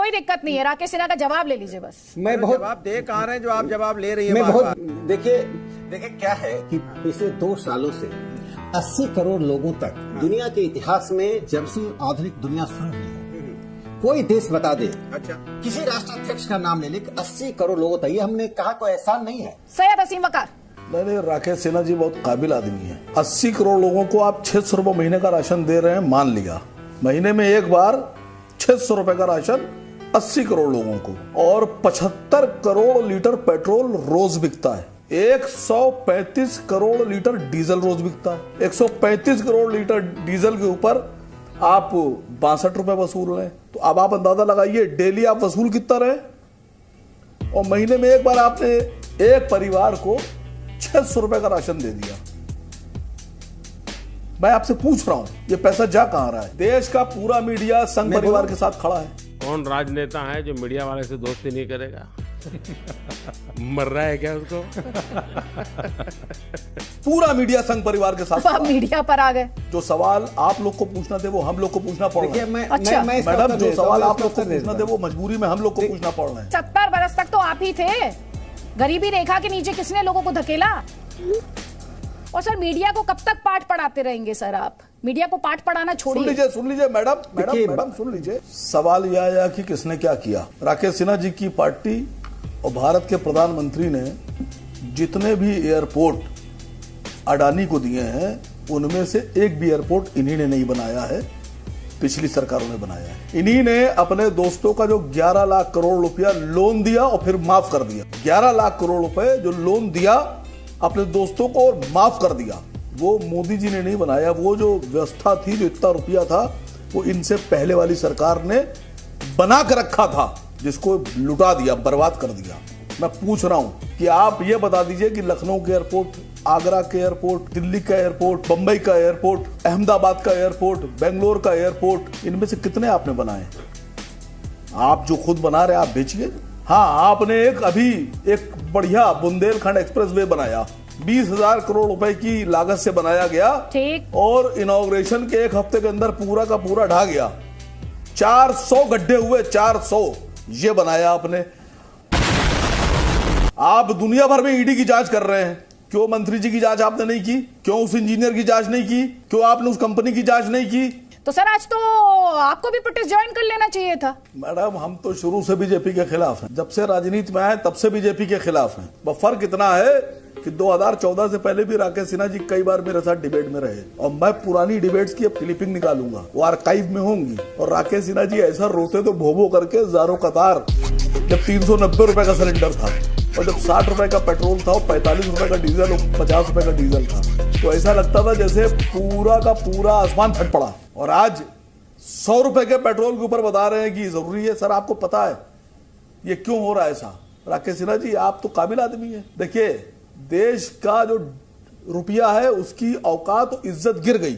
कोई दिक्कत नहीं है, राकेश सिन्हा का जवाब ले लीजिए बस। मैं बहुत जवाब दे कहाँ रहे हैं जो आप जवाब ले रही है? मैं बार-बार। बहुत देखिए क्या है कि पिछले 2 सालों से 80 करोड़ लोगों तक दुनिया के इतिहास में जब से आधुनिक दुनिया शुरू हुई है, कोई देश बता दे, अच्छा, किसी राष्ट्राध्यक्ष का नाम ले ले, 80 करोड़ लोगों तक, ये हमने कहा कोई एहसान नहीं है। सैयद असीम वकार। नहीं, राकेश सिन्हा जी बहुत काबिल आदमी है। 80 करोड़ लोगों को आप 600 रुपए महीने का राशन दे रहे हैं, मान लिया महीने में एक बार 600 रुपए का राशन 80 करोड़ लोगों को, और 75 करोड़ लीटर पेट्रोल रोज बिकता है, 135 करोड़ लीटर डीजल रोज बिकता है। 135 करोड़ लीटर डीजल के ऊपर आप 62 रुपए वसूल रहे हैं, तो अब आप अंदाजा लगाइए डेली आप वसूल कितना रहे, और महीने में एक बार आपने एक परिवार को 600 रुपए का राशन दे दिया। मैं आपसे पूछ रहा हूं ये पैसा जा कहां रहा है? देश का पूरा मीडिया संघ परिवार के साथ खड़ा है। कौन राजनेता है जो मीडिया वाले से दोस्ती नहीं करेगा? मर रहा है क्या उसको? पूरा मीडिया संघ परिवार के साथ। आप मीडिया पर आ गए। जो सवाल आप लोग को पूछना थे वो हम लोग को पूछना पड़ रहा है। अच्छा। मैडम जो सवाल आप लोग को पूछना थे वो मजबूरी में हम लोग को पूछना पड़ रहा है। 70 बरस तक तो आप ही थे, गरीबी रेखा के नीचे किसने लोगों को धकेला? और सर मीडिया को कब तक पाठ पढ़ाते रहेंगे सर? आप मीडिया को पाठ पढ़ाना छोड़िए। सुन लीजिए मैडम सुन लीजिए। सवाल यह आया कि किसने क्या किया। राकेश सिन्हा जी की पार्टी और भारत के प्रधानमंत्री ने जितने भी एयरपोर्ट अडानी को दिए हैं उनमें से एक भी एयरपोर्ट इन्हीं ने नहीं बनाया है, पिछली सरकारों ने बनाया है। इन्हीं ने अपने दोस्तों का जो 11 लाख करोड़ रुपया लोन दिया और फिर माफ कर दिया, 11 लाख करोड़ रुपए जो लोन दिया अपने दोस्तों को और माफ कर दिया, वो मोदी जी ने नहीं बनाया। वो जो व्यवस्था थी, जो इतना रुपया था, वो इनसे पहले वाली सरकार ने बना कर रखा था, जिसको लुटा दिया, बर्बाद कर दिया। मैं पूछ रहा हूं कि आप ये बता दीजिए कि लखनऊ के एयरपोर्ट, आगरा के एयरपोर्ट, दिल्ली का एयरपोर्ट, बंबई का एयरपोर्ट, अहमदाबाद का एयरपोर्ट, बेंगलोर का एयरपोर्ट, इनमें से कितने आपने बनाए? आप जो खुद बना रहे आप बेचिए। हाँ, आपने अभी एक बढ़िया बुंदेलखंड एक्सप्रेसवे बनाया, 20,000 करोड़ रुपए की लागत से बनाया गया, ठीक, और इनॉग्रेशन के एक हफ्ते के अंदर पूरा का पूरा ढहा गया। 400 गड्ढे हुए, 400। ये बनाया आपने। आप दुनिया भर में ईडी की जांच कर रहे हैं, क्यों मंत्री जी की जांच आपने नहीं की? क्यों उस इंजीनियर की जांच नहीं की? क्यों आपने उस कंपनी की जांच नहीं की? तो सर आज तो आपको भी प्रोटेस्ट ज्वाइन कर लेना चाहिए था। मैडम हम तो शुरू से बीजेपी के खिलाफ हैं, जब से राजनीति में आए तब से बीजेपी के खिलाफ हैं। बस फर्क इतना है कि 2014 से पहले भी राकेश सिन्हा जी कई बार मेरे साथ डिबेट में रहे, और मैं पुरानी डिबेट्स की अब क्लिपिंग निकालूंगा, वो आर्काइव में होंगी। और राकेश सिन्हा जी ऐसा रोते तो भोभो करके ज़ारो कतार, जब 390 रुपए का सिलेंडर था, और जब 60 रुपए का पेट्रोल था, और 45 रुपए का डीजल और 50 रुपए का डीजल था, तो ऐसा लगता था जैसे पूरा का पूरा आसमान फट पड़ा। और आज 100 रुपए के पेट्रोल के ऊपर बता रहे हैं कि जरूरी है। सर आपको पता है ये क्यों हो रहा है ऐसा? राकेश सिन्हा जी आप तो काबिल आदमी है। देखिए, देश का जो रुपया है उसकी औकात, इज्जत गिर गई,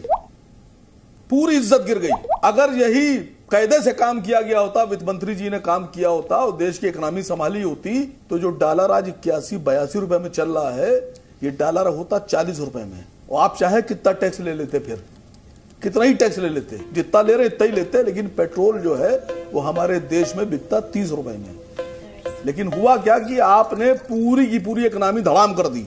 पूरी इज्जत गिर गई। अगर यही कायदे से काम किया गया होता, वित्त मंत्री जी ने काम किया होता और देश की इकोनॉमी संभाली होती, तो जो डॉलर आज 81-82 रुपए में चल रहा है, ये डॉलर होता 40 रुपए में। और आप चाहे कितना टैक्स ले लेते, फिर कितना ही टैक्स ले लेते, जितना ले रहे इतना ही लेते, लेकिन पेट्रोल जो है वो हमारे देश में बिकता 30 रुपए में। लेकिन हुआ क्या कि आपने पूरी की पूरी इकोनॉमी धड़ाम कर दी।